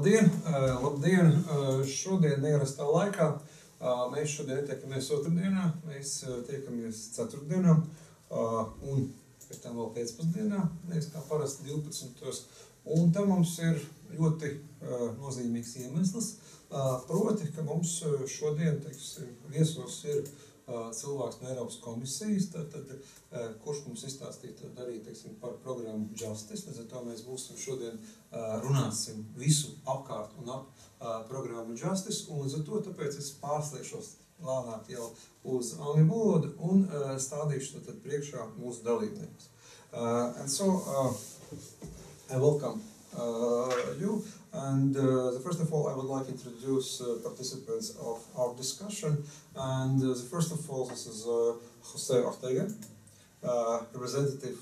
Labdien! Šodien neierastā laikā mēs šodien netiekamies otrdienā, mēs tiekamies ceturtdienā un pēc tam vēl pēcpusdienā, nevis kā parasti 12. Un tam mums ir ļoti nozīmīgs iemesls, proti, ka mums šodien, viesos ir cilvēks no Eiropas komisijas, kurš mums izstāstīja arī par programmu Justice. Līdz ar to mēs būsim šodien runāsim visu apkārt un ap programmu Justice, un līdz ar to tāpēc es pārslēgšos lēnāk jau uz angļu valodu un stādīšu tad priekšā mūsu dalībniekus. And so I welcome you. And first of all, I would like to introduce participants of our discussion. And first of all, this is Jose Ortega, representative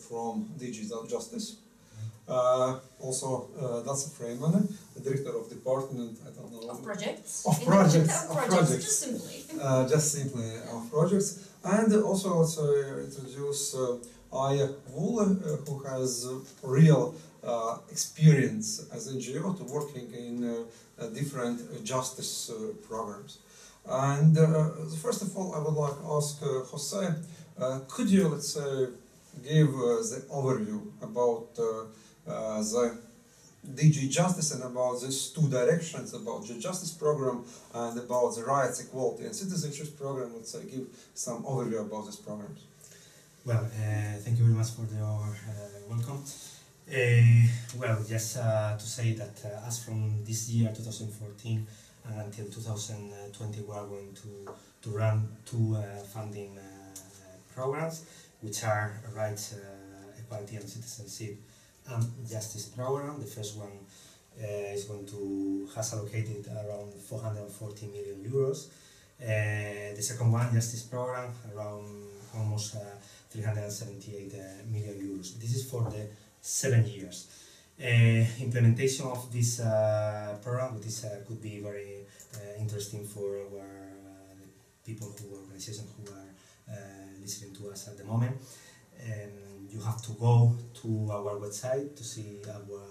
from DG Justice. Also, Dace Freimane, the director of department, I don't know. Of projects. Of projects. Just simply. Just simply of projects. And also let's introduce Aija Vule, who has real experience as NGO to working in different justice programs. And first of all, I would like to ask Jose, could you, let's say, give the overview about the DG Justice and about these two directions, about the justice program and about the rights, equality and citizenship program? Let's say, give some overview about these programs. Well, thank you very much for your welcome. Well, just to say that as from this year, 2014, and until 2020, we are going to run two funding programs, which are Rights, Equality and Citizenship and Justice Program. The first one has allocated around 440 million euros. The second one, Justice Program, around almost 378 million euros. This is for the 7 years. Implementation of this program, could be very interesting for our people organizations who are listening to us at the moment. You have to go to our website to see our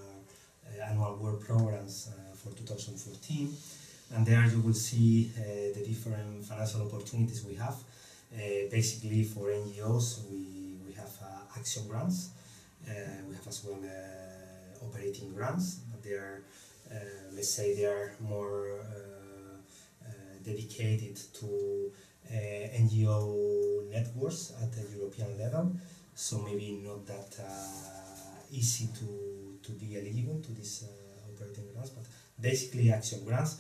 annual work programs for 2014, and there you will see the different financial opportunities we have. Basically, for NGOs, we have action grants. We have as well operating grants. They are, let's say, they are more dedicated to NGO networks at the European level. So maybe not that easy to be eligible to these operating grants, but basically action grants.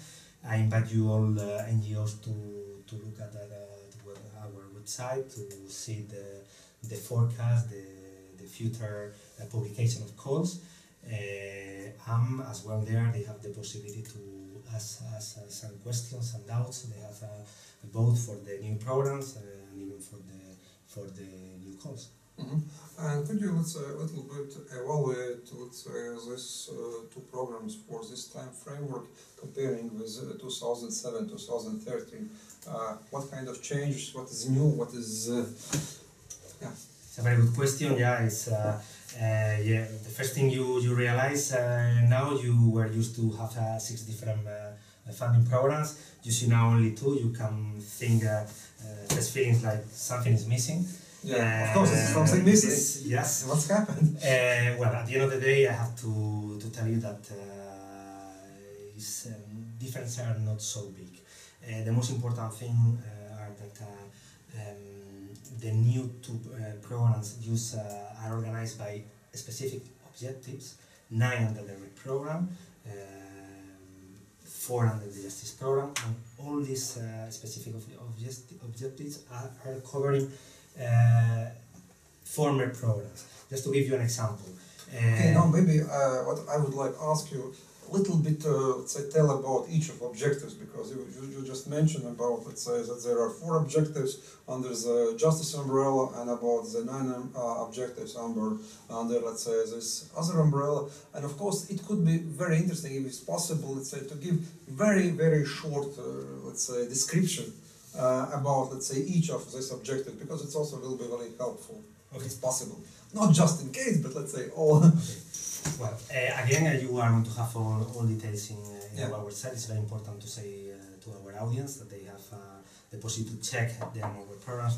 I invite you all NGOs to look at our website to see the forecast, the future publication of calls. As well there they have the possibility to ask some questions and doubts. They have both for the new programs and even for the new calls. Mm-hmm. And could you, let's say, a little bit evaluate, let's say, these two programs for this time framework, comparing with 2007, 2013? What kind of changes? What is new? What is yeah? It's a very good question. Yeah, it's yeah. The first thing you realize now, you were used to have 6 different funding programs. You see now only 2. You can think first feelings like something is missing. Yeah, of course, there's something missing. Yes. What's happened? Well, at the end of the day, I have to tell you that differences are not so big. The most important thing are that the new 2 programs are organized by specific objectives, 9 under the RED program, 4 under the Justice program, and all these specific objectives are covering former programs. Just to give you an example. Okay, now maybe what I would like to ask you a little bit, let's say, tell about each of objectives, because you just mentioned about, let's say, that there are 4 objectives under the justice umbrella and about the 9 objectives under, let's say, this other umbrella. And of course, it could be very interesting if it's possible, let's say, to give very, very short, let's say, description about, let's say, each of these objectives, because it's also will be very helpful if it's possible. Not just in case, but let's say all. Okay. Well, again, you are going to have all details in Yeah. our website. It's very important to say to our audience that they have the possibility to check them our programs.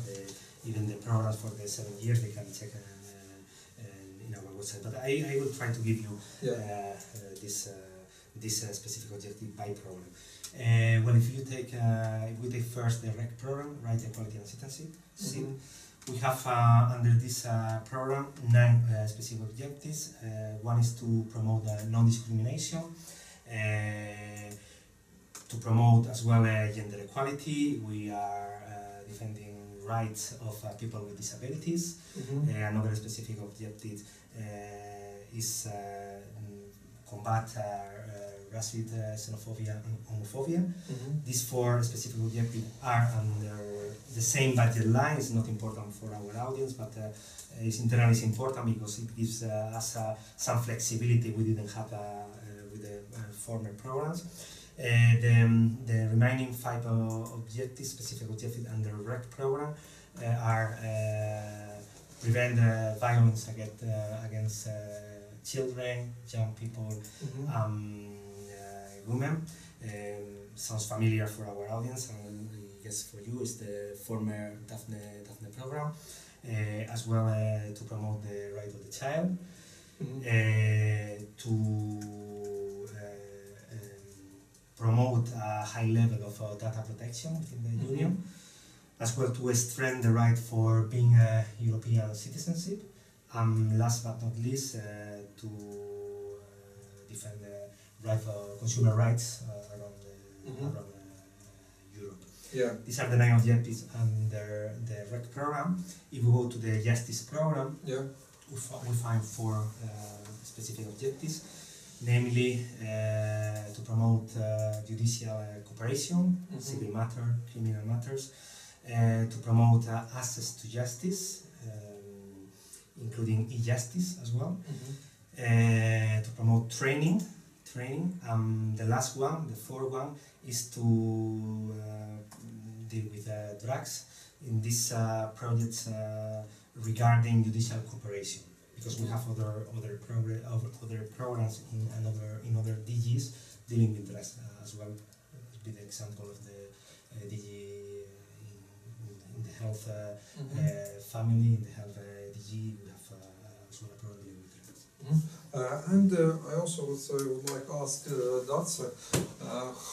Even the programs for the 7 years, they can check in our website. But I will try to give you this specific objective by program. Well, if we take first the REC program, Right, Equality and Citizenship, we have under this program 9 specific objectives. One is to promote non-discrimination, to promote as well gender equality. We are defending rights of people with disabilities. Another specific objective is combat racism, xenophobia and homophobia. These 4 specific objectives are under the same budget line. It's not important for our audience, but internally it's important because it gives us some flexibility we didn't have with the former programs. The remaining 5 objectives, specific objectives under REC program, are prevent violence against children, young people, women. Sounds familiar for our audience, and I guess for you is the former Daphne program, as well to promote the right of the child, to promote a high level of data protection within the Union, as well to strengthen the right for being a European citizenship, and last but not least to defend the right for consumer rights around Europe. Yeah. These are the 9 objectives under the REC program. If we go to the Justice program, we find 4 specific objectives, namely to promote judicial cooperation, civil matter, criminal matters, to promote access to justice, including e-justice as well, to promote training. The last one, the 4th one, is to deal with drugs in these projects regarding judicial cooperation, because we have other programs in other DGs dealing with drugs as well. Be the example of the DG in the health family, in the health DG, we have as well a program dealing with drugs. And I also would like to ask Dace,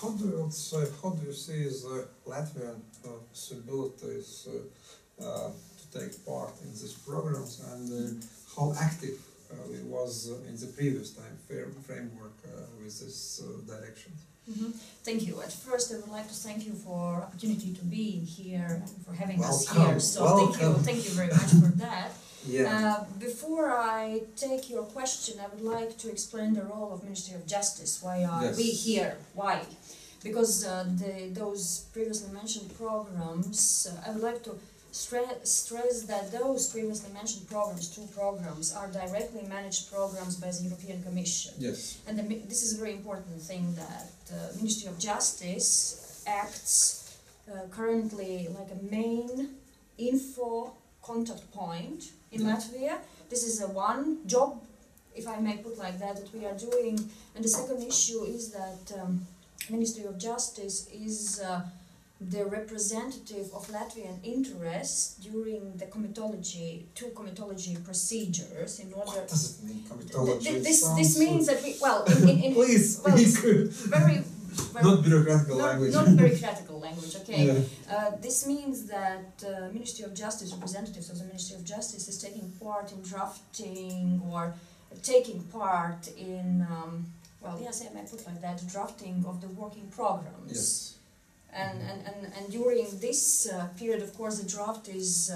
how do you see the Latvian possibilities to take part in these programs, and how active we was in the previous time framework with this direction? Thank you. At first, I would like to thank you for the opportunity to be here and for having us Welcome. here. So thank you very much for that. Yeah. Before I take your question, I would like to explain the role of Ministry of Justice. Why are we here? Why? Because those previously mentioned programs, I would like to stress that those previously mentioned programs, 2 programs, are directly managed programs by the European Commission. Yes. And this is a very important thing, that Ministry of Justice acts currently like a main info contact point in Latvia. This is one job, if I may put like that we are doing. And the second issue is that Ministry of Justice is the representative of Latvian interests during the two comitology procedures in order. What does it mean, comitology? This means that we, well, please well, speak. very Not bureaucratical language. Not bureaucratical language, okay. Yeah. This means that Ministry of Justice, representatives of the Ministry of Justice is taking part in drafting or taking part in, well, yes, I may put like that, drafting of the working programs. Yes. And during this period, of course, the draft is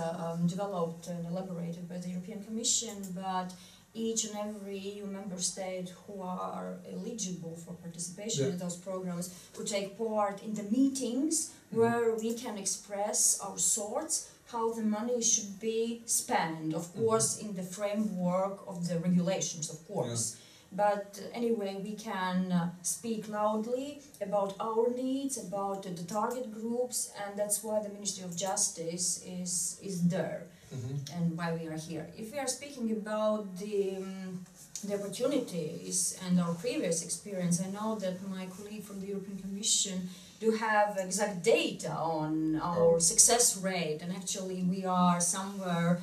developed and elaborated by the European Commission, but each and every EU member state who are eligible for participation in those programs would take part in the meetings where we can express our thoughts, how the money should be spent, of course, in the framework of the regulations, of course. But anyway, we can speak loudly about our needs, about the target groups, and that's why the Ministry of Justice is there and why we are here. If we are speaking about the the opportunities and our previous experience, I know that my colleague from the European Commission do have exact data on our success rate, and actually we are somewhere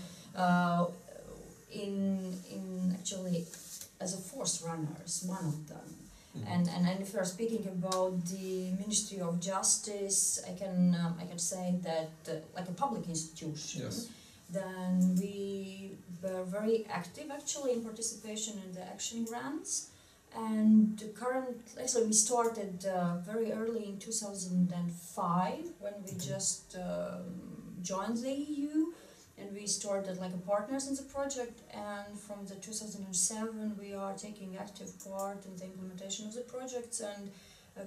in actually as a force runners, one of them. And if we are speaking about the Ministry of Justice, I can say that like a public institution, Yes. then we were very active actually in participation in the action grants. And actually we started very early in 2005 when we just joined the EU, and we started like a partners in the project, and from the 2007 we are taking active part in the implementation of the projects, and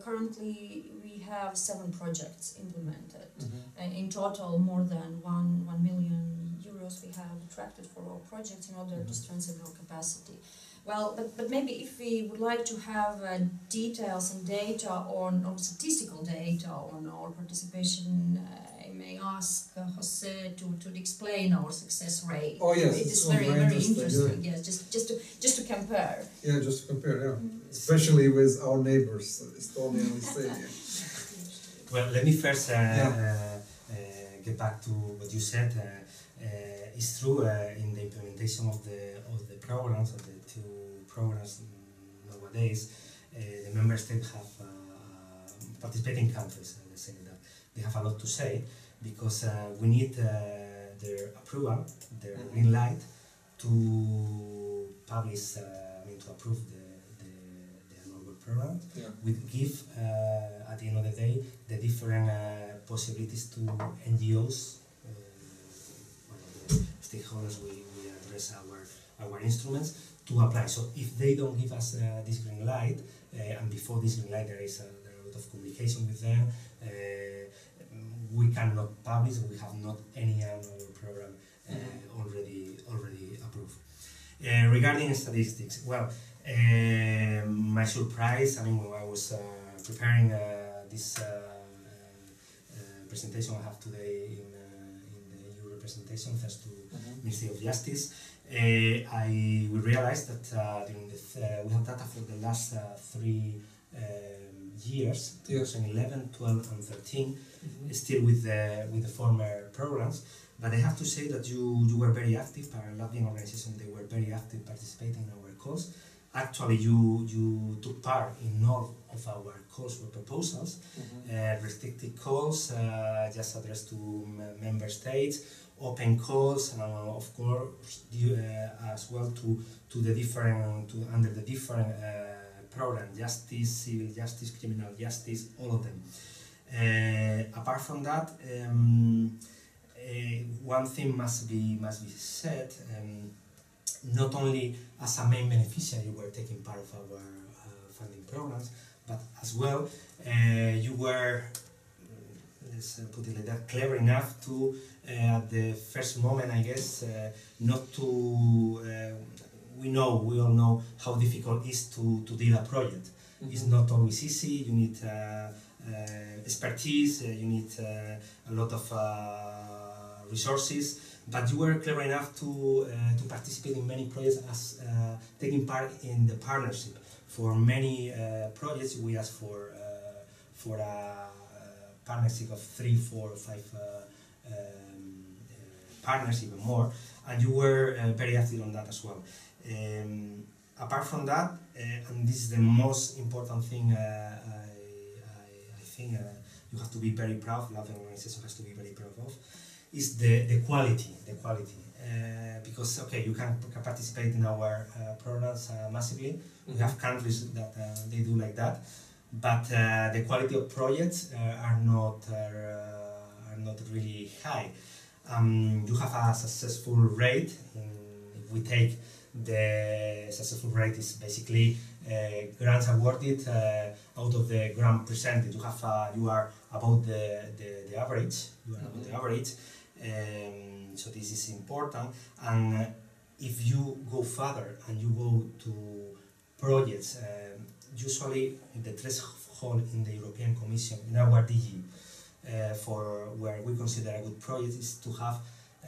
currently we have 7 projects implemented. And in total more than 1 million euros we have attracted for our projects in order to strengthen our capacity. Well, but maybe if we would like to have details and data on statistical data on our participation, I may ask Jose to explain our success rate. Oh yes, it is so very interesting. Yeah. Yes, just to compare. Yeah, just to compare. Yeah, especially with our neighbors, Estonia and Lithuania. Well, let me first get back to what you said. It's true in the implementation of the programs, of the 2 programs nowadays, the member states have participating countries. Let's say that they have a lot to say, because we need their approval, their green light to publish, to approve the annual program. Yeah. We give at the end of the day the different possibilities to NGOs. Stakeholders, we address our instruments to apply. So if they don't give us this green light, and before this green light there is a lot of communication with them, we cannot publish. We have not any annual program already approved. Regarding statistics, well, my surprise, when I was preparing this presentation I have today in the EU representation, thanks to Ministry of Justice, we realized that during we have data for the last 3 years, 2011, 12 and 13, still with the former programs. But I have to say that you were very active, Latvian organization, they were very active participating in our calls. Actually, you took part in all of our calls or proposals, restricted calls, just addressed to member states, open calls, and of course as well to the different under the different programs, justice, civil justice, criminal justice, all of them. Apart from that, one thing must be said. Not only as a main beneficiary you were taking part of our funding programs, but as well you were, let's put it like that, clever enough to, at the first moment, I guess, not to, we all know how difficult it is to deal a project. It's not always easy, you need expertise, you need a lot of resources. But you were clever enough to participate in many projects, as taking part in the partnership. For many projects, we asked for a partnership of 3, 4, 5 partners, even more, and you were very active on that as well. Apart from that, and this is the most important thing, I think you have to be very proud. Latvian organization has to be very proud of. Is the quality, because okay, you can participate in our programs massively. We have countries that they do like that, but the quality of projects are not really high. You have a successful rate. If we take the successful rate, is basically grants awarded out of the grant percentage. You are about the average. You are about the average. So this is important, and if you go further and you go to projects, usually the threshold in the European Commission, in our DG, for where we consider a good project is to have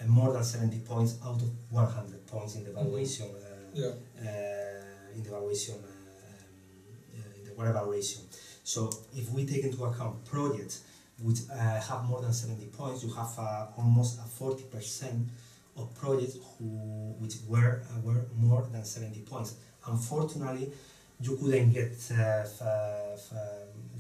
more than 70 points out of 100 points in the evaluation in the evaluation, in the work evaluation. So if we take into account projects which have more than 70 points, you have almost a 40% of projects which were more than 70 points. Unfortunately, you couldn't get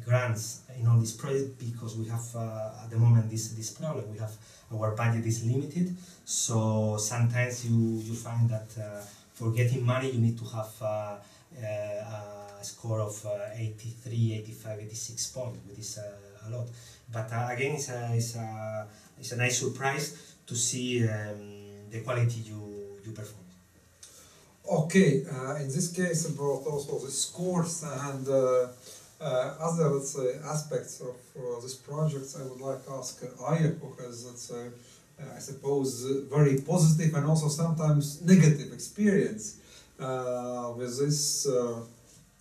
grants in all these projects because we have at the moment this problem. We have our budget is limited, so sometimes you find that for getting money you need to have a score of 83, 85, 86 points, which is a lot. But again, it's a nice surprise to see the quality you perform. Okay, in this case about also the scores and other, let's say, aspects of this project, I would like to ask Aya, who has, let's say, I suppose, very positive and also sometimes negative experience with these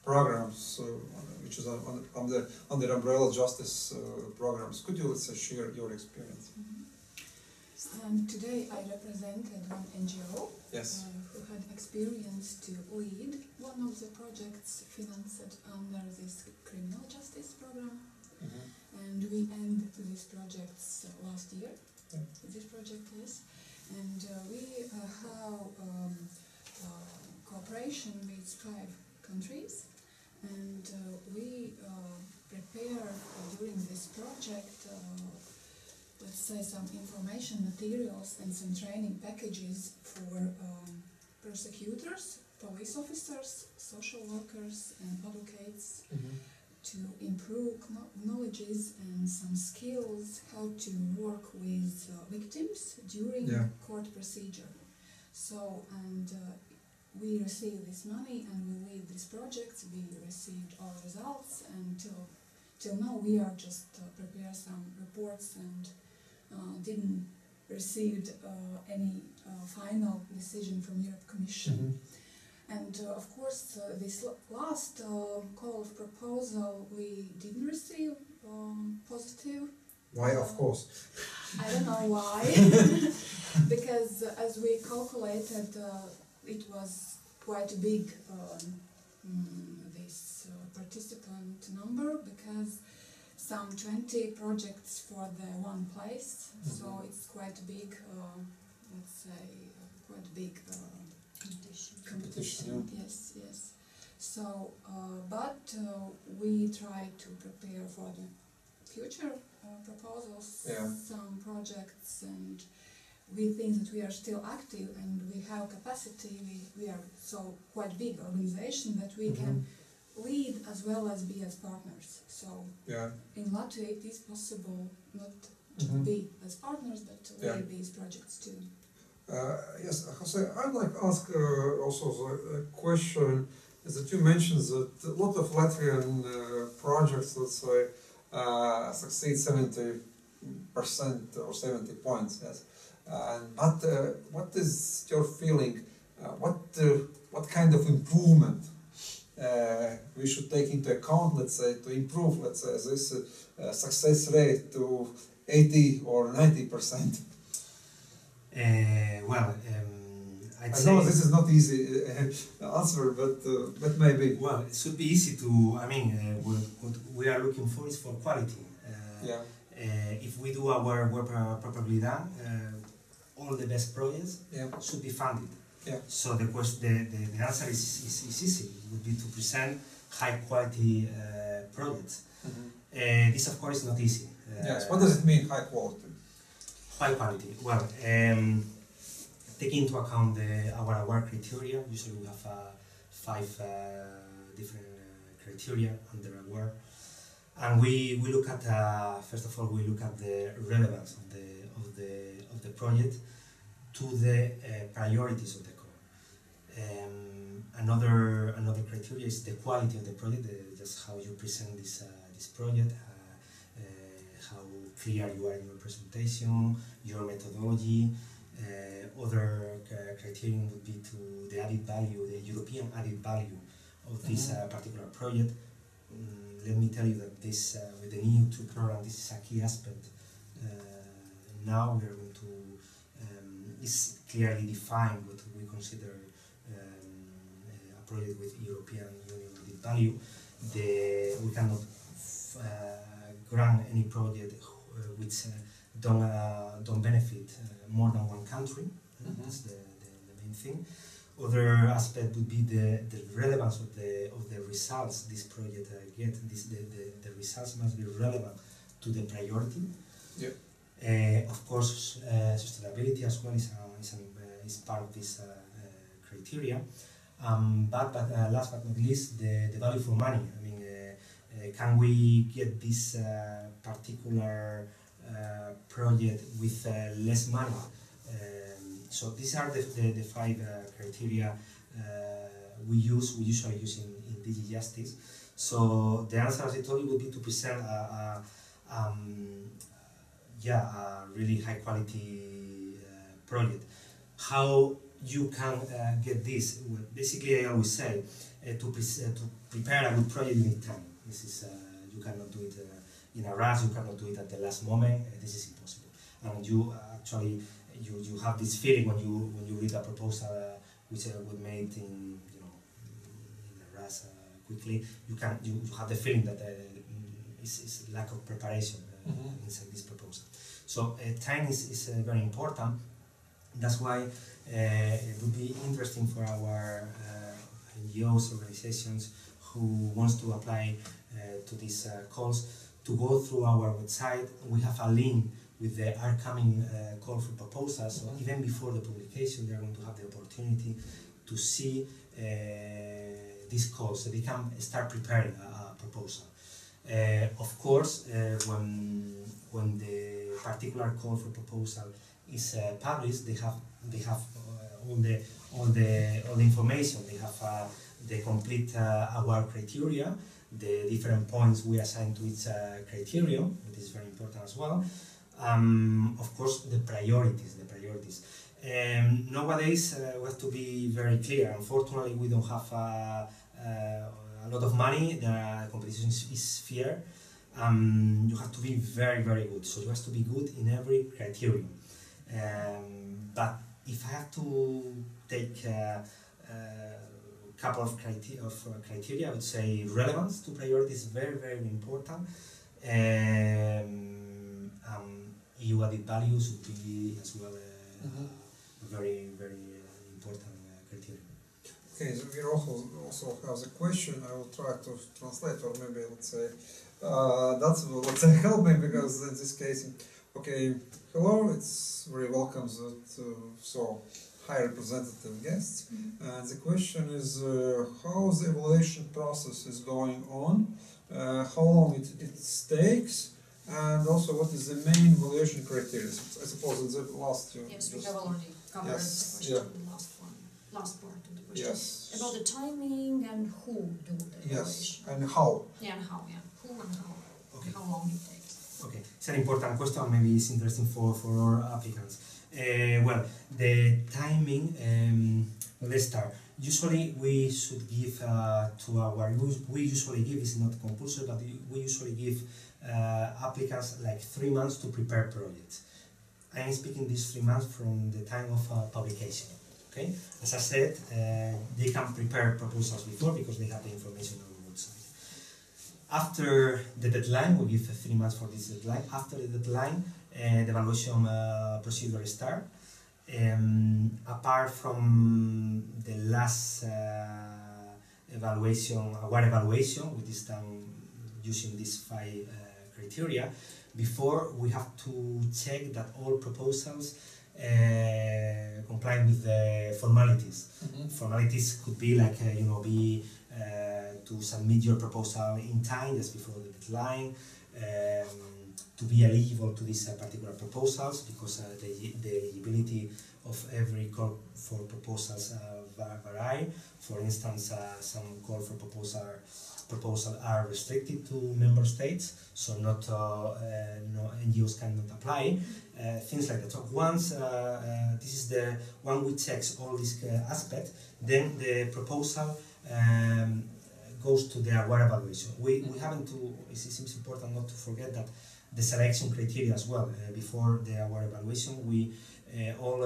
programs, which is on the umbrella justice programs. Could you, let's say, share your experience? Today I represented one NGO Yes. who had experience to lead one of the projects financed under this criminal justice program. And we ended these projects last year. Yeah. This project is, and we have cooperation with 5 countries, and we prepare during this project let's say some information materials and some training packages for prosecutors, police officers, social workers and advocates to improve knowledges and some skills how to work with victims during court procedure. So, and we received this money and we lead these projects, we received our results, and till now we are just prepare some reports and didn't receive any final decision from Europe Commission. And of course this last call of proposal we didn't receive positive. Why, of course? I don't know why, because as we calculated it was quite a big this participant number, because some 20 projects for the one place, so it's quite a big, let's say, quite a big competition. Yes, yes. So, but we try to prepare for the future proposals, some projects, and we think that we are still active and we have capacity. We are so quite big organization that we can lead as well as be as partners. So in Latvia it is possible not to be as partners but to lead these projects too. Yes, Jose, I'd like to ask also the question is that you mentioned that a lot of Latvian projects, let's say, succeed 70% or 70 points, yes. But what is your feeling? What kind of improvement we should take into account, let's say, to improve, let's say, this success rate to 80 or 90%? Well, I know this is not easy answer, but maybe. Well, it should be easy to. I mean, what we are looking for is for quality. If we do our work properly done, all the best projects should be funded. So the answer is easy. It would be to present high quality projects. This, of course, is not easy. Yes. What does it mean, high quality? High quality. Well, taking into account our award criteria, usually we have 5 different criteria under award, and we look at first of all we look at the relevance of the project to the priorities of the core. Another criteria is the quality of the project, just how you present this project, how clear you are in your presentation, your methodology. Other criterion would be to the added value, the European added value of this particular project. Let me tell you that this, with the new 2 program, this is a key aspect. Now we are going to, it's clearly defined what we consider a project with European Union added value, we cannot grant any project which don't benefit more than one country. That's the main thing. Other aspect would be the relevance of the results this project get. The results must be relevant to the priority. Yep. Of course, sustainability as well is part of this criteria. But last but not least, the value for money. I mean, can we get this particular project with less money? So these are the 5 criteria we usually use in DG Justice. So the answer, as I told you, would be to present a really high quality project. How you can get this? Well, basically, I always say to prepare a good project, you need time. This is you cannot do it in a rush. You cannot do it at the last moment. This is impossible. And you actually you have this feeling when you read a proposal which was made in a rush quickly. You have the feeling that it's lack of preparation inside this proposal. So time is very important. That's why it would be interesting for our NGOs, organizations who wants to apply to these calls to go through our website. We have a link with the upcoming call for proposals. So even before the publication, they are going to have the opportunity to see this call, so they can start preparing a proposal. Of course, when the particular call for proposal is published, they have all the information. They have the complete award criteria, the different points we assign to each criterion, which is very important as well. Of course, the priorities. Nowadays, we have to be very clear. Unfortunately, we don't have a lot of money. The competition is fair. You have to be very, very good. So you have to be good in every criterion. But if I have to take a couple of criteria, I would say relevance to priority is very, very important. EU added values would be as well very, very important criteria. Okay, so here also has a question. I will try to translate, or maybe let's say help me, because in this case, okay, hello, it's very welcome to so high representative guests. And the question is how the evaluation process is going on, how long it takes, and also what is the main evaluation criteria. I suppose in the last year. Yes, we have already covered the question, the last part of the question. Yes. About the timing and who do the evaluation. Yes, and how. Yeah, and how, yeah. Who and how. Okay. How long it takes. Okay, it's an important question. Maybe it's interesting for our applicants. Well, the timing. Let's start. Usually, we should give to our. We usually give, it's not compulsory, but we usually give applicants like 3 months to prepare projects. I am speaking these 3 months from the time of publication. Okay, as I said, they can prepare proposals before because they have the information on the website. After the deadline, we give 3 months for this deadline. After the deadline, the evaluation procedure starts. Apart from the last award evaluation, which is done using these 5 criteria, before we have to check that all proposals comply with the formalities. Formalities could be like to submit your proposal in time, just before the deadline, to be eligible to these particular proposals, because the eligibility of every call for proposals vary. For instance, some call for proposals are restricted to member states, so not no NGOs cannot apply. Things like that. So once this is the one we checks all these aspects, then the proposal goes to the award evaluation. We haven't to. It seems important not to forget that the selection criteria as well. Before the award evaluation, all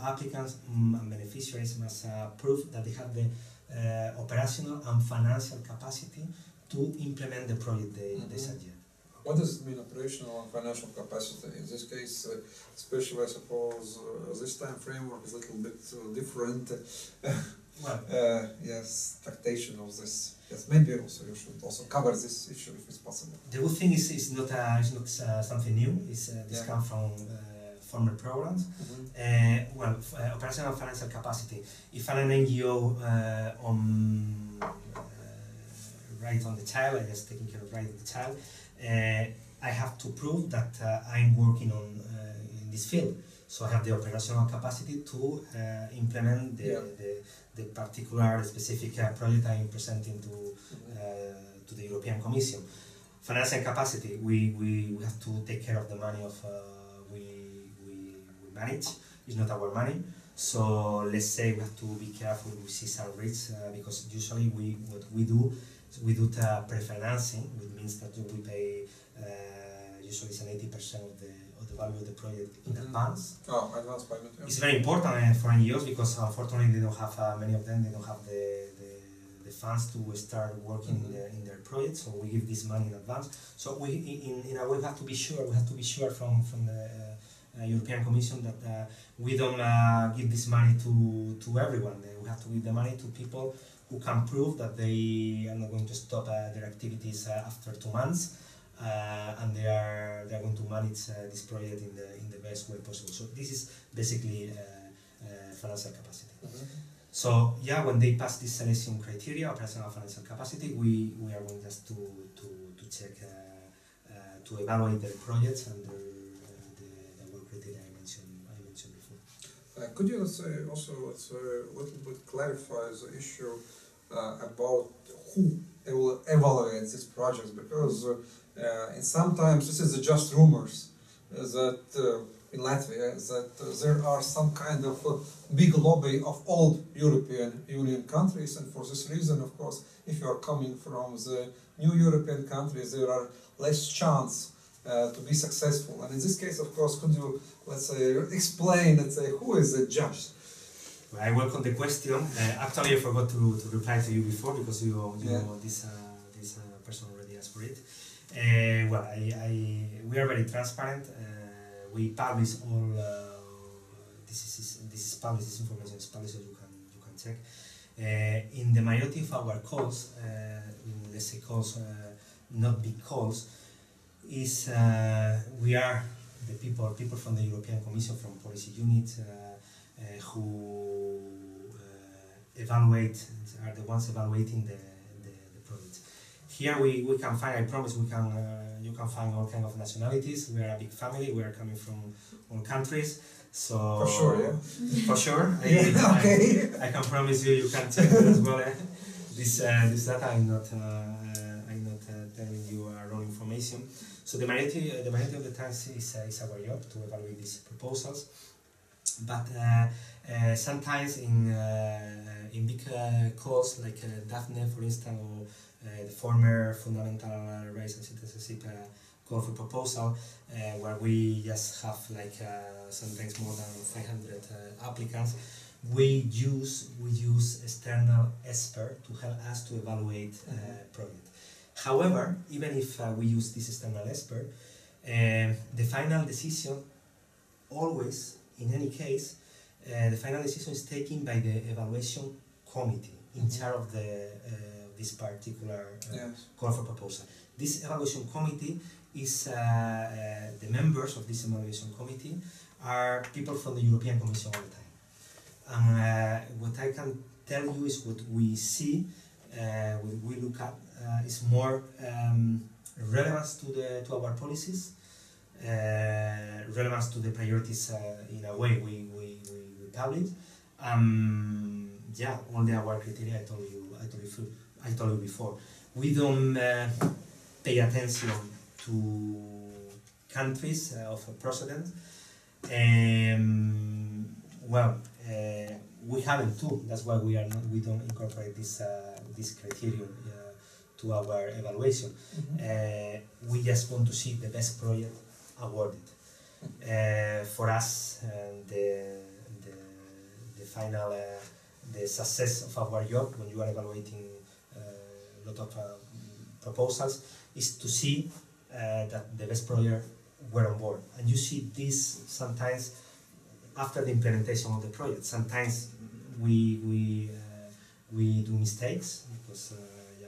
applicants and beneficiaries must prove that they have the operational and financial capacity to implement the project they suggest. What does it mean, operational and financial capacity? In this case, especially I suppose this time framework is a little bit different. Well, yes, tractation of this. Yes, maybe also you should also cover this issue if it's possible. the good thing is it's not something new. This comes from former programs. Operational and financial capacity. If I'm an NGO right on the child, I just taking care of right on the child, I have to prove that I'm working on in this field. So I have the operational capacity to implement the particular specific project I am presenting to the European Commission. Financial capacity, we have to take care of the money of we manage. It's not our money. So let's say we have to be careful with CSR rates because usually what we do pre-financing, which means that we pay usually it's an 80% of the value of the project in advance. Oh, advance payment. Yeah. It's very important for NGOs because unfortunately they don't have many of them. They don't have the funds to start working in their projects. So we give this money in advance. So we in a way have to be sure. We have to be sure from the European Commission that we don't give this money to everyone. We have to give the money to people who can prove that they are not going to stop their activities after 2 months, and they are going to manage this project in the best way possible. So this is basically financial capacity. So yeah, when they pass this selection criteria, operational financial capacity, we are going just to check to evaluate their projects and the work criteria I mentioned before. Could you also a little bit clarify the issue about who evaluates these projects? Because and sometimes this is just rumors that in Latvia that there are some kind of big lobby of old European Union countries, and for this reason, of course, if you are coming from the new European countries, there are less chance to be successful. And in this case, of course, could you, let's say, explain, let's say, who is the judge? Well, I welcome the question. Actually, I forgot to reply to you before because you know this person already asked for it. We are very transparent. We publish all. This is published. This information is published, so you can check. In the majority of our calls, let's say calls, not big calls, is we are the people from the European Commission, from policy units, who evaluate, are the ones evaluating the projects. Here we can find, I promise you can find all kinds of nationalities. We are a big family, we are coming from all countries. So for sure, yeah. For sure. Okay. I can promise you can check it as well. This data I'm not telling you wrong information. So the majority of the times is our job to evaluate these proposals. But sometimes in big calls like Daphne, for instance, or the former fundamental rights and citizenship call for proposal, where we just have like sometimes more than 500 applicants, we use external expert to help us to evaluate project. However, even if we use this external expert, the final decision always, in any case, the final decision is taken by the evaluation committee in charge of this particular call for proposal. This evaluation committee is the members of this evaluation committee are people from the European Commission all the time. And what I can tell you is what we see, what we look at is more relevance to our policies, relevance to the priorities in a way we publish. All the our criteria I told you before. We don't pay attention to countries of precedent. We haven't too. That's why we don't incorporate this criterion to our evaluation. We just want to see the best project awarded. For us, the final the success of our job when you are evaluating a lot of proposals is to see that the best project were on board. And you see this sometimes after the implementation of the project. Sometimes we do mistakes because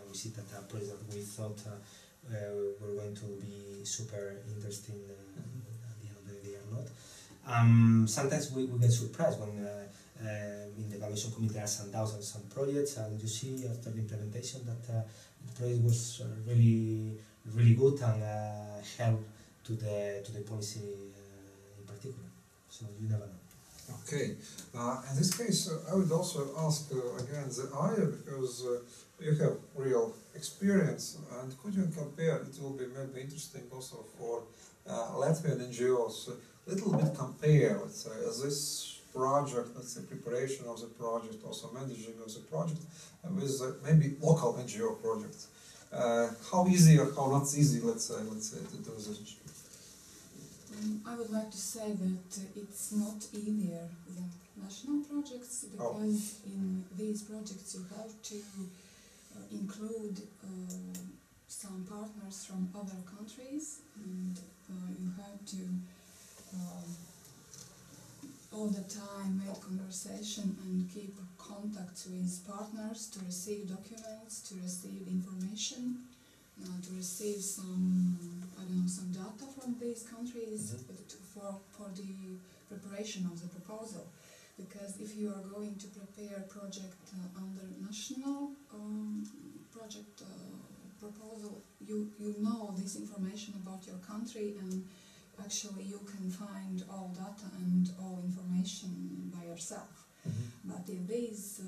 we see that a project that we thought were going to be super interesting at the end of the day are not. Sometimes we get surprised when in the evaluation committee there are some doubts on some projects, and you see after the implementation that the project was really good and helped to the policy in particular. So you never know. Okay. In this case, I would also ask again the Aya, because you have real experience, and could you compare? It will be maybe interesting also for Latvian NGOs. A little bit compare, let's say, this project, let's say, preparation of the project, also managing of the project, with maybe local NGO projects. How easy or how not easy, let's say, to do this? I would like to say that it's not easier than national projects, because in these projects you have to include some partners from other countries, and you have to all the time make conversation and keep contacts with partners to receive documents, to receive information, to receive some, some data from these countries for the preparation of the proposal. Because if you are going to prepare a project under national project proposal, you know this information about your country, and actually you can find all data and all information by yourself. But in these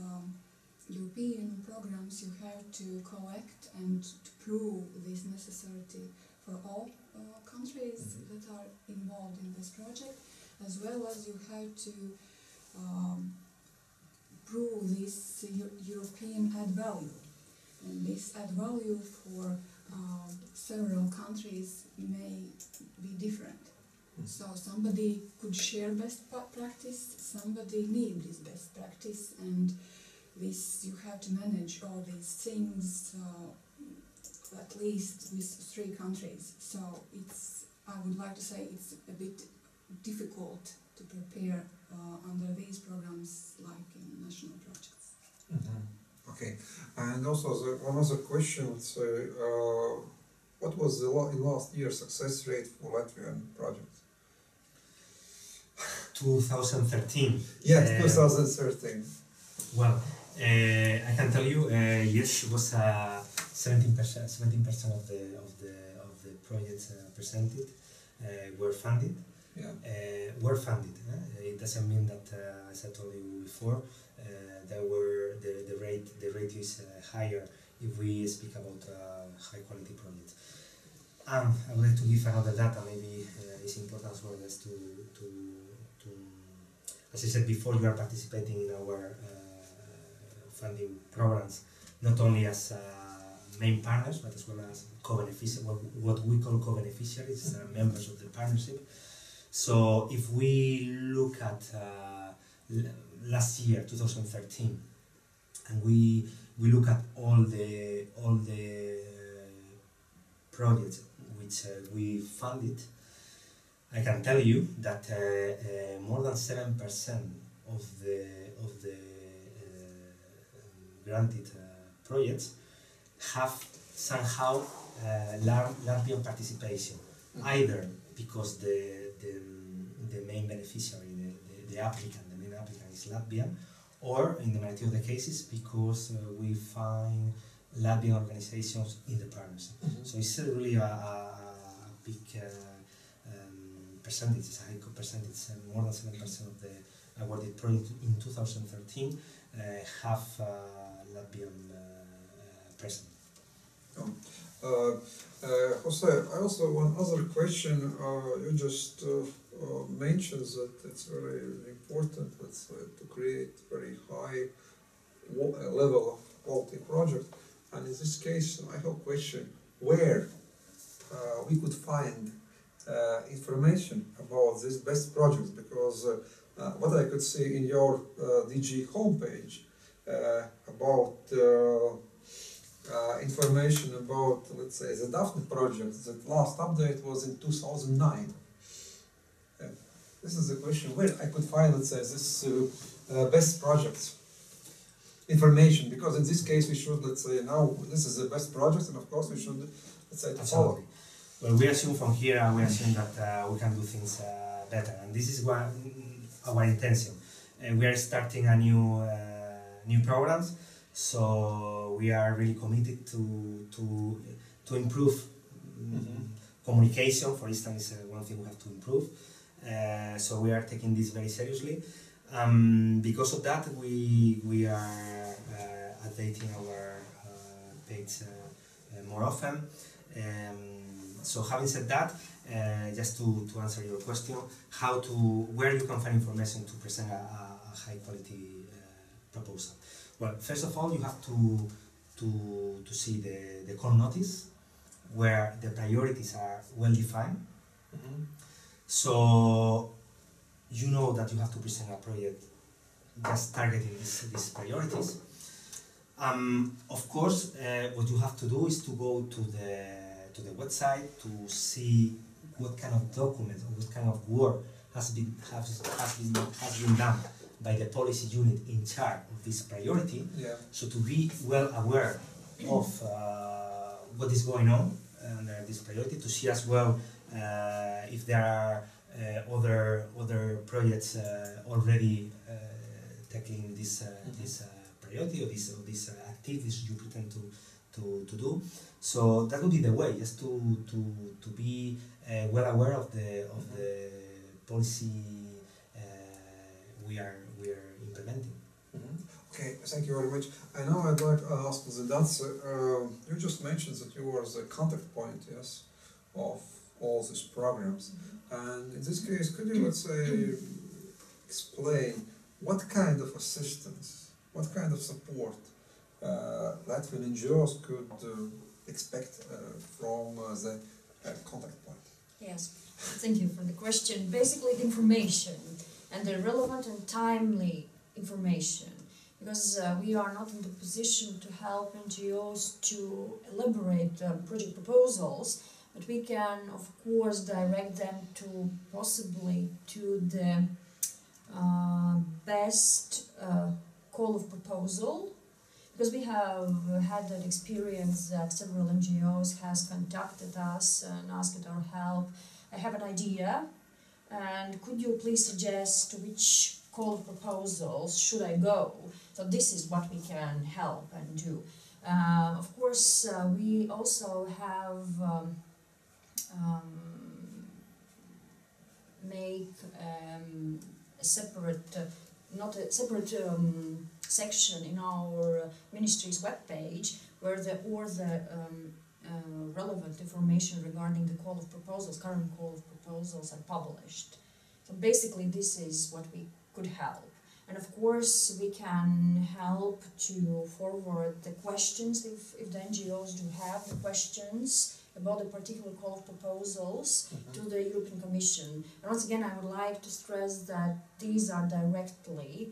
European programs you have to collect and to prove this necessity for all countries that are involved in this project, as well as you have to prove this European add value. And this add value for several countries may be different. So somebody could share best practice, somebody needs this best practice, and this you have to manage all these things at least with 3 countries. So I would like to say it's a bit difficult to prepare under these programs like in national projects. Okay, and also one other question would say, what was the in last year success rate for Latvian projects? 2013. Yeah, 2013. Well, I can tell you, yes, it was 17% of the projects presented were funded. Yeah. Were funded. It doesn't mean that, as I told you before, the rate is higher if we speak about high quality projects. I would like to give another data. Maybe it's important as well as to as I said before, you are participating in our funding programs not only as main partners but as well as co-beneficiaries, what we call co-beneficiaries, members of the partnership. So if we look at last year, 2013, and we look at all the projects which we funded, I can tell you that more than 7% of the granted projects have somehow Latvian participation, either because the main beneficiary, the main applicant is Latvian, or in the majority of the cases because we find Latvian organizations in the partnership. So it's really a big percentage, it's a high percentage, more than 7% of the awarded projects in 2013 have Latvian present. Jose, I also one other question. You just mentioned that it's very important, let's say, to create very high level of quality project. And in this case, I have a question: where we could find information about these best projects? Because what I could see in your DG homepage, about information about, let's say, the Daphne project. The last update was in 2009. This is the question where I could find, let's say, this best projects information, because in this case we should, let's say, now this is the best project, and of course we should, let's say, follow. Well, we assume from here, we assume that we can do things better, and this is our intention. We are starting a new programs, so we are really committed to improve communication. For instance, is one thing we have to improve. So we are taking this very seriously. Because of that, we are updating our page more often. So having said that, just to answer your question, where you can find information to present a high quality proposal. Well, first of all, you have to see the call notice, where the priorities are well defined. So you know that you have to present a project just targeting these priorities. Of course, what you have to do is to go to the website to see what kind of document or what kind of work has been done by the policy unit in charge of this priority. Yeah. So to be well aware of what is going on under this priority, to see as well if there are other projects already tackling this priority or this activities you pretend to do. So that would be the way, just to be well aware of the policy we are implementing. Okay, thank you very much. And now I'd like to ask that you just mentioned that you are the contact point, yes, of all these programs. And in this case, could you, let's say, explain what kind of assistance, what kind of support Latvian NGOs could expect from the contact point? Yes, thank you for the question. Basically, information, and the relevant and timely information, because we are not in the position to help NGOs to elaborate project proposals, but we can, of course, direct them to possibly to the best call of proposal, because we have had that experience that several NGOs has contacted us and asked our help. I have an idea, and could you please suggest which call of proposals should I go? So this is what we can help and do. Of course, we also have make a separate, not a separate section in our ministry's webpage where all the relevant information regarding the call of proposals, current call of proposals are published. So basically this is what we could help. And of course we can help to forward the questions if the NGOs do have the questions about the particular call of proposals to the European Commission. And once again, I would like to stress that these are directly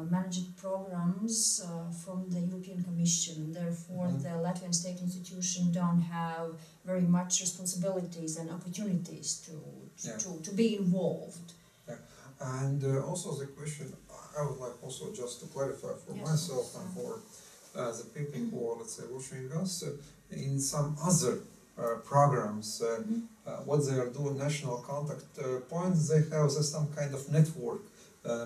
managed programs from the European Commission. Therefore, the Latvian state institution don't have very much responsibilities and opportunities to be involved. Yeah. And also the question, I would like also just to clarify for myself and for the people who are, let's say, watching us, in some other programs, what they are doing, national contact points, they have some kind of network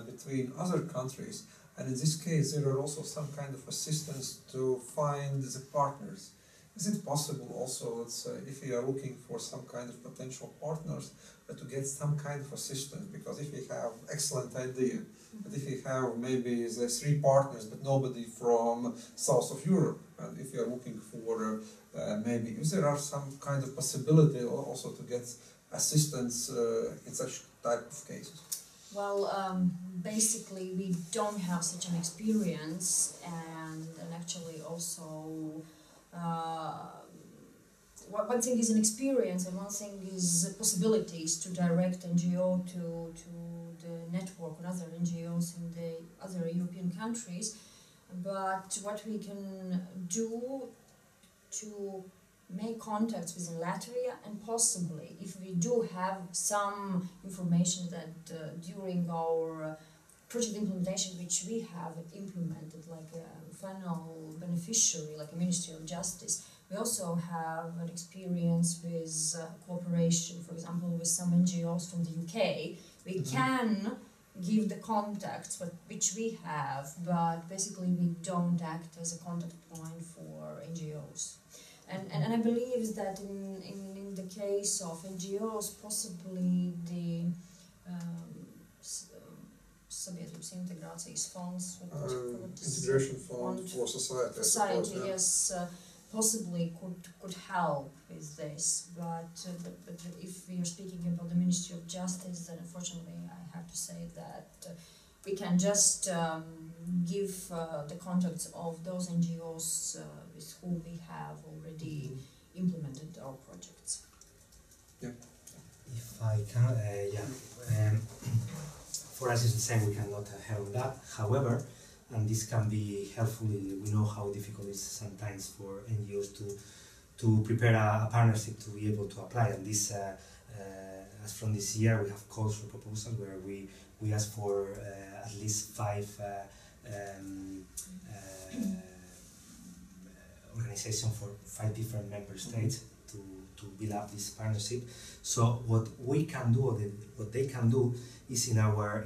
between other countries, and in this case there are also some kind of assistance to find the partners. Is it possible also, let's say, if you are looking for some kind of potential partners, to get some kind of assistance? Because if you have excellent idea, but if you have maybe the 3 partners but nobody from south of Europe, and if you are looking for maybe if there are some kind of possibility also to get assistance in such type of cases. Well, basically we don't have such an experience, and actually also one thing is an experience and one thing is possibilities to direct NGO to the network with other NGOs in the other European countries. but what we can do to make contacts within Latvia, and possibly if we do have some information that during our project implementation which we have implemented, like a final beneficiary, like a Ministry of Justice, we also have an experience with cooperation, for example, with some NGOs from the UK. We can give the contacts which we have, but basically we don't act as a contact point for NGOs. And I believe that in the case of NGOs, possibly the Sabiedrības integrācijas fonds, integration fund for society. Society, yes, possibly could help with this, but if we are speaking about the Ministry of Justice, then unfortunately I have to say that we can just give the contacts of those NGOs with whom we have already implemented our projects. Yeah. If I can, for us it's the same, we cannot help that. However, and this can be helpful, we know how difficult it is sometimes for NGOs to prepare a partnership to be able to apply. And this, as from this year, we have calls for proposals where we ask for at least 5 organizations for 5 different member states to build up this partnership. So what we can do, or what they can do, is in our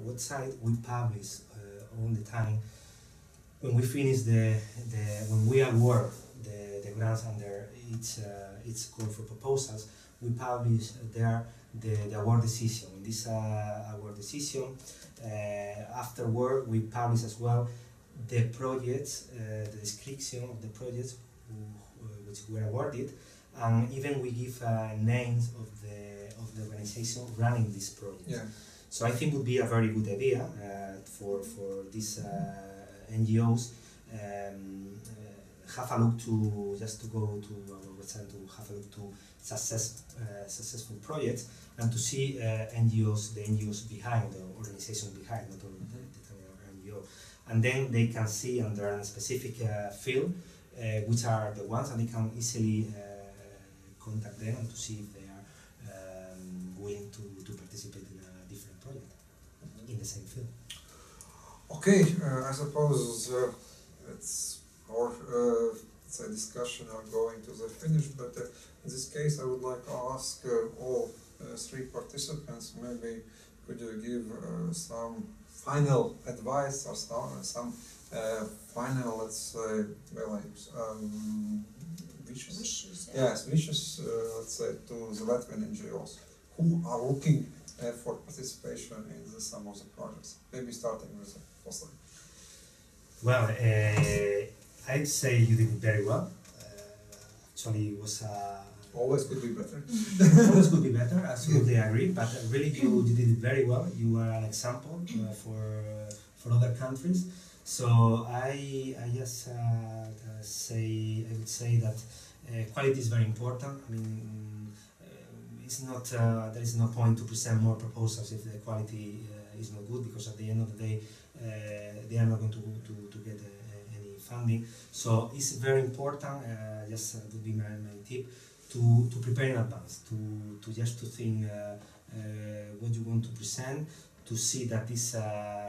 website we publish all the time when we finish when we award the grants under each call for proposals. We publish there the award decision. In this award decision, afterward we publish as well the projects, the description of the projects which were awarded, and even we give names of the organization running this project. Yeah. So I think it would be a very good idea for these NGOs. Have a look to go to our website to have a look to successful projects and to see the NGOs behind, the organization behind, not only the NGO, and then they can see under a specific field which are the ones, and they can easily contact them to see if they are willing to participate in a different project in the same field. Okay, I suppose it's our discussion are going to the finish, but in this case I would like to ask all 3 participants, maybe could you give some final advice or some final, let's say, wishes? Yeah. Yes, wishes, let's say, to the Latvian NGOs who are looking for participation in some of the projects. Maybe starting with the first line. Well, I'd say you did very well. Actually, it was always could be better. Always could be better. Absolutely agree. But really, you did it very well. You are an example for other countries. So I just I would say that quality is very important. I mean, it's not there is no point to present more proposals if the quality is not good, because at the end of the day they are not going to get any funding. So it's very important. Just would be my tip to prepare in advance, to just to think what you want to present, to see that is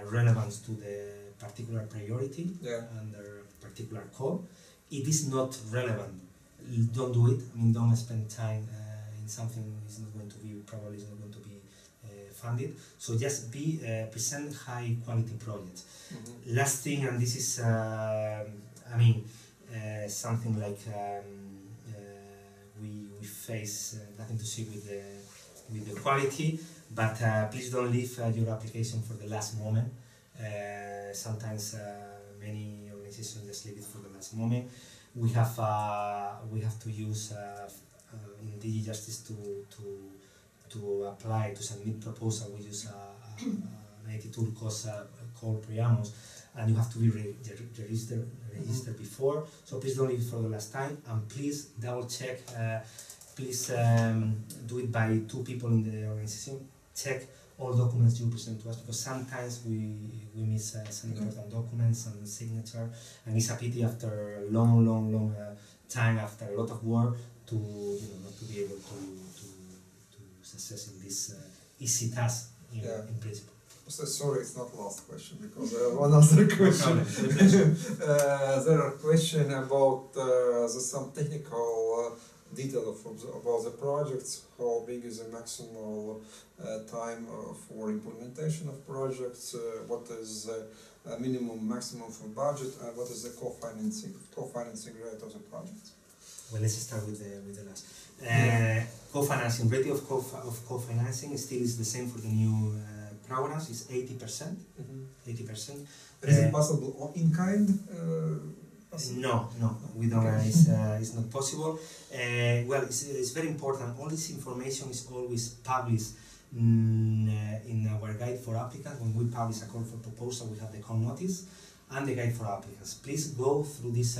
relevant to the particular priority under particular call. If it is not relevant, don't do it. I mean, don't spend time in something is not going to be funded. So just present high quality projects. Last thing, and this is something like we face nothing to see with the quality, but please don't leave your application for the last moment. Sometimes many organizations just leave it for the last moment. We have to use in DG Justice to apply to submit proposal. We use an IT tool called Programmas, and you have to be registered before. So please don't leave it for the last time, and please double check. Please do it by 2 people in the organization. Check all documents you present to us, because sometimes we miss some important documents and signature, and it's a pity after long time, after a lot of work, to not to be able to success in this easy task in principle. So sorry, it's not last question, because I have one other question. There are questions about some technical detail about the projects. How big is the maximum time for implementation of projects? What is the minimum, maximum for budget? And what is the co-financing rate of the projects? Well, let's start with the last. Co-financing rate of co-financing still is the same for the new programs. It's 80%. 80%. But is it possible in kind? No, we don't. It's not possible. Well, it's very important. All this information is always published in our guide for applicants. When we publish a call for proposal, we have the call notice and the guide for applicants. Please go through these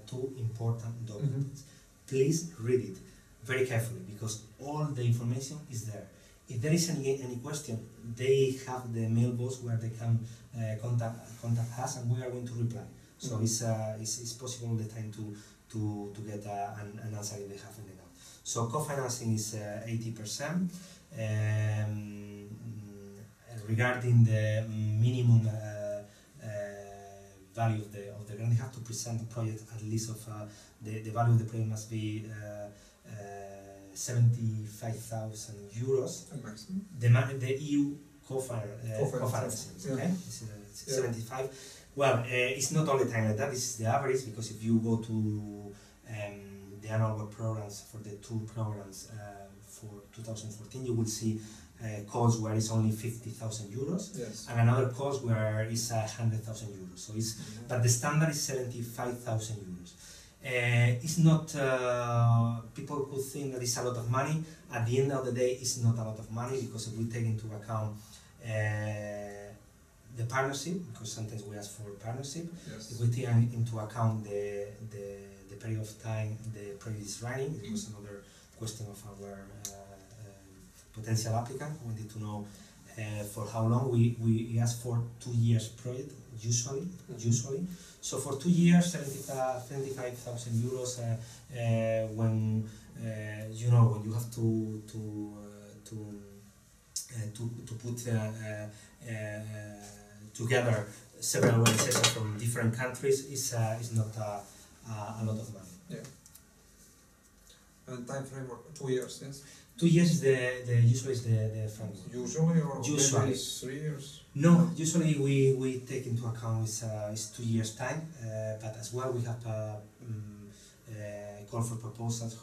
two important documents. Please read it very carefully, because all the information is there. If there is any question, they have the mailbox where they can contact us, and we are going to reply. So it's possible all the time to get an answer if they have any doubt. So co-financing is 80%. Regarding the minimum value of the grant, they have to present the project at least of the value of the project must be 75,000 euros. The EU co-financing, okay? It's 75. Well, it's not all the time like that. This is the average, because if you go to the annual work programs for the two programs for 2014, you will see calls where it's only 50,000 euros, and another calls where it's 100,000 euros. So it's, but the standard is 75,000 euros. It's not, people could think that it's a lot of money. At the end of the day, it's not a lot of money, because if we take into account the partnership, because sometimes we ask for partnership, if we take into account the period of time the project is running, it was another question of our potential applicant. We need to know for how long. We ask for 2 years project, usually. So for 2 years, 75,000 euros. When when you have to put together several organizations from different countries, is not a lot of money. Yeah. And time frame 2 years, yes. 2 years is usually is the framework. Usually, or usually. Maybe it's 3 years? No, usually we take into account is 2 years time, but as well we have call for proposals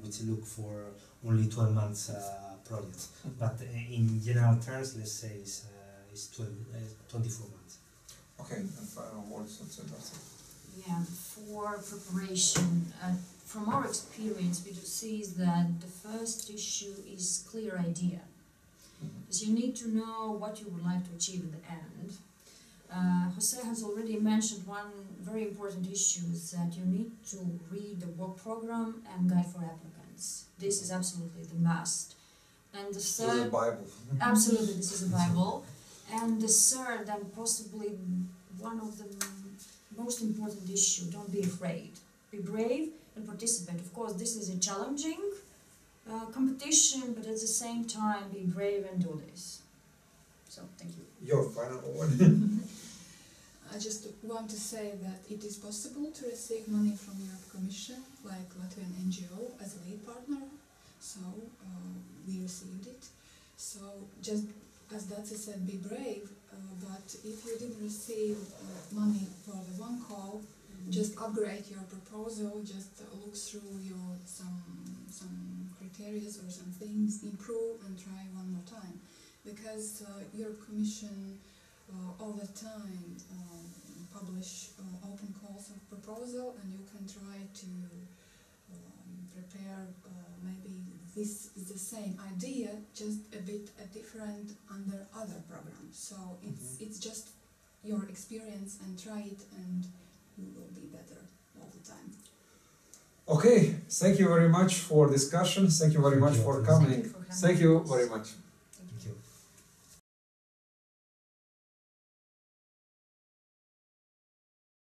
which look for only 12 months projects. But in general terms, let's say it's 24 months. Okay, and final words, that's it. Yeah, for preparation, from our experience, we do see that the first issue is clear idea. Because you need to know what you would like to achieve in the end. Jose has already mentioned one very important issue, is that you need to read the work program and guide for applicants. This is absolutely the must. And the third, this is a Bible. Absolutely, this is a Bible. And the third, and possibly one of the most important issue, don't be afraid. Be brave and participate. Of course, this is a challenging competition, but at the same time, be brave and do this. So, thank you. Your final word. I just want to say that it is possible to receive money from your commission, like Latvian NGO, as a lead partner. So, we received it. So, just as Dacia said, be brave, but if you didn't receive money for the one call, just upgrade your proposal, just look through your some criteria or some things, improve and try one more time. Because your commission all the time publish open calls of proposal, and you can try to prepare maybe this is the same idea, just a bit different under other programs. So it's just your experience, and try it, and you will be better all the time. Okay, thank you very much for discussion. Thank you very much for coming. Thank you for having Thank you us. very much.